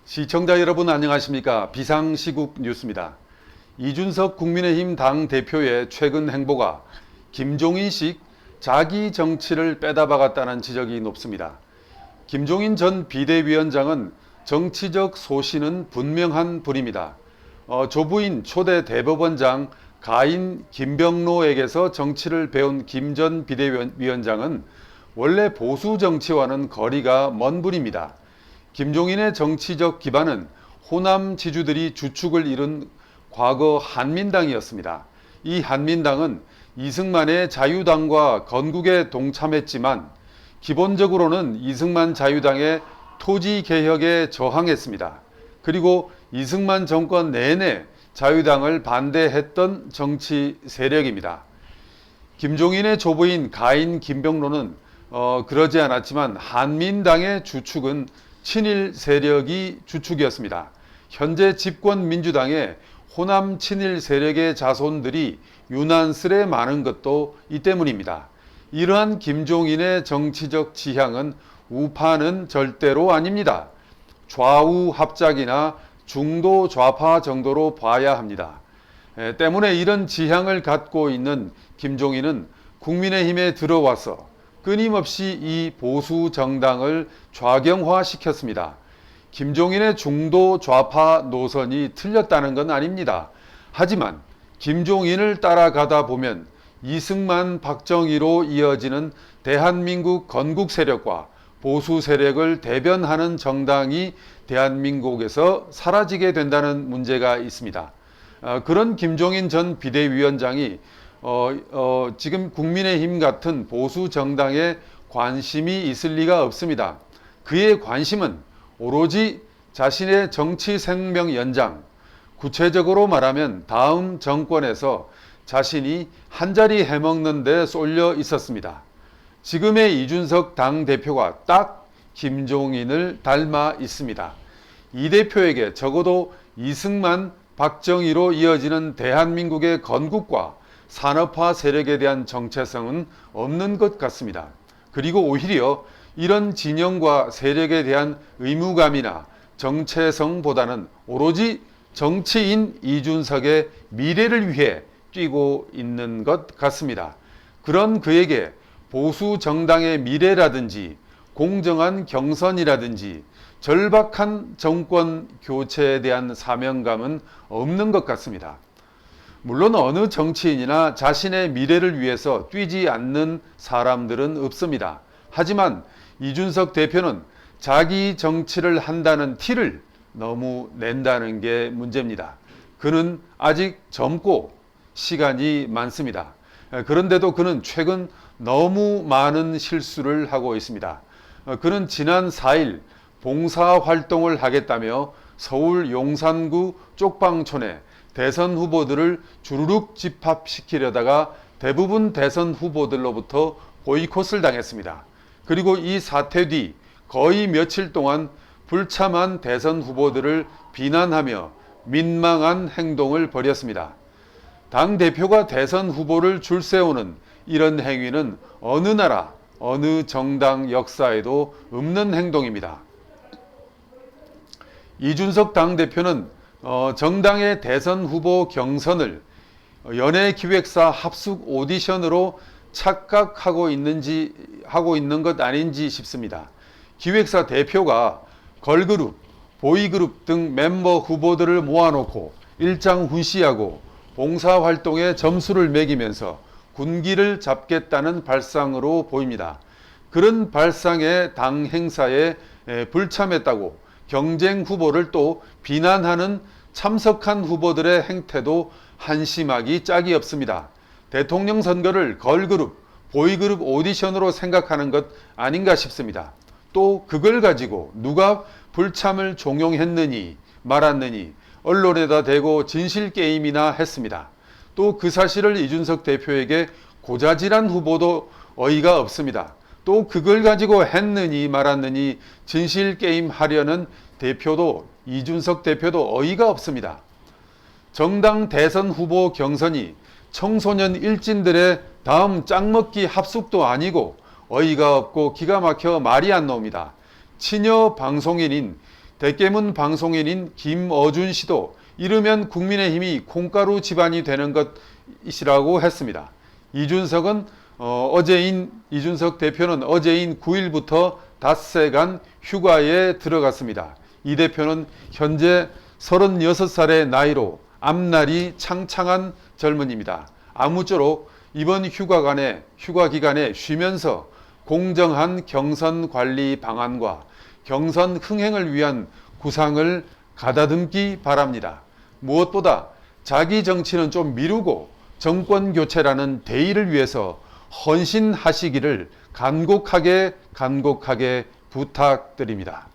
시청자 여러분 안녕하십니까? 비상시국 뉴스입니다. 이준석 국민의힘 당대표의 최근 행보가 김종인식 자기 정치를 빼다박았다는 지적이 높습니다. 김종인 전 비대위원장은 정치적 소신은 분명한 분입니다. 조부인 초대 대법원장 가인 김병로에게서 정치를 배운 김 전 비대위원장은 원래 보수 정치와는 거리가 먼 분입니다. 김종인의 정치적 기반은 호남 지주들이 주축을 이룬 과거 한민당이었습니다. 이 한민당은 이승만의 자유당과 건국에 동참했지만 기본적으로는 이승만 자유당의 토지개혁에 저항했습니다. 그리고 이승만 정권 내내 자유당을 반대했던 정치 세력입니다. 김종인의 조부인 가인 김병로는 그러지 않았지만 한민당의 주축은 친일 세력이 주축이었습니다. 현재 집권 민주당의 호남 친일 세력의 자손들이 유난스레 많은 것도 이 때문입니다. 이러한 김종인의 정치적 지향은 우파는 절대로 아닙니다. 좌우 합작이나 중도 좌파 정도로 봐야 합니다. 때문에 이런 지향을 갖고 있는 김종인은 국민의힘에 들어와서 끊임없이 이 보수 정당을 좌경화시켰습니다. 김종인의 중도 좌파 노선이 틀렸다는 건 아닙니다. 하지만 김종인을 따라가다 보면 이승만 박정희로 이어지는 대한민국 건국 세력과 보수 세력을 대변하는 정당이 대한민국에서 사라지게 된다는 문제가 있습니다. 그런 김종인 전 비대위원장이 지금 국민의힘 같은 보수 정당에 관심이 있을 리가 없습니다. 그의 관심은 오로지 자신의 정치 생명 연장, 구체적으로 말하면 다음 정권에서 자신이 한자리 해먹는 데 쏠려 있었습니다. 지금의 이준석 당대표가 딱 김종인을 닮아 있습니다. 이 대표에게 적어도 이승만, 박정희로 이어지는 대한민국의 건국과 산업화 세력에 대한 정체성은 없는 것 같습니다. 그리고 오히려 이런 진영과 세력에 대한 의무감이나 정체성보다는 오로지 정치인 이준석의 미래를 위해 뛰고 있는 것 같습니다. 그런 그에게 보수 정당의 미래라든지 공정한 경선이라든지 절박한 정권 교체에 대한 사명감은 없는 것 같습니다. 물론 어느 정치인이나 자신의 미래를 위해서 뛰지 않는 사람들은 없습니다. 하지만 이준석 대표는 자기 정치를 한다는 티를 너무 낸다는 게 문제입니다. 그는 아직 젊고 시간이 많습니다. 그런데도 그는 최근 너무 많은 실수를 하고 있습니다. 그는 지난 4일 봉사활동을 하겠다며 서울 용산구 쪽방촌에 대선 후보들을 주르륵 집합시키려다가 대부분 대선 후보들로부터 보이콧을 당했습니다. 그리고 이 사태 뒤 거의 며칠 동안 불참한 대선 후보들을 비난하며 민망한 행동을 벌였습니다. 당대표가 대선 후보를 줄세우는 이런 행위는 어느 나라, 어느 정당 역사에도 없는 행동입니다. 이준석 당대표는 정당의 대선 후보 경선을 연예기획사 합숙 오디션으로 착각하고 하고 있는 것 아닌지 싶습니다. 기획사 대표가 걸그룹, 보이그룹 등 멤버 후보들을 모아놓고 일장 훈시하고 봉사활동에 점수를 매기면서 군기를 잡겠다는 발상으로 보입니다. 그런 발상의 당 행사에 불참했다고 경쟁 후보를 또 비난하는 참석한 후보들의 행태도 한심하기 짝이 없습니다. 대통령 선거를 걸그룹, 보이그룹 오디션으로 생각하는 것 아닌가 싶습니다. 또 그걸 가지고 누가 불참을 종용했느니 말았느니 언론에다 대고 진실게임이나 했습니다. 또 그 사실을 이준석 대표에게 고자질한 후보도 어이가 없습니다. 또 그걸 가지고 했느니 말았느니 진실게임 하려는 이준석 대표도 어이가 없습니다. 정당 대선 후보 경선이 청소년 일진들의 다음 짝먹기 합숙도 아니고 어이가 없고 기가 막혀 말이 안 나옵니다. 친여 방송인인 대깨문 방송인인 김어준 씨도 이르면 국민의힘이 콩가루 집안이 되는 것이라고 했습니다. 이준석 대표는 어제인 9일부터 닷새간 휴가에 들어갔습니다. 이 대표는 현재 36살의 나이로 앞날이 창창한 젊은입니다. 아무쪼록 이번 휴가 기간에 쉬면서 공정한 경선 관리 방안과 경선 흥행을 위한 구상을 가다듬기 바랍니다. 무엇보다 자기 정치는 좀 미루고 정권 교체라는 대의를 위해서 헌신하시기를 간곡하게 부탁드립니다.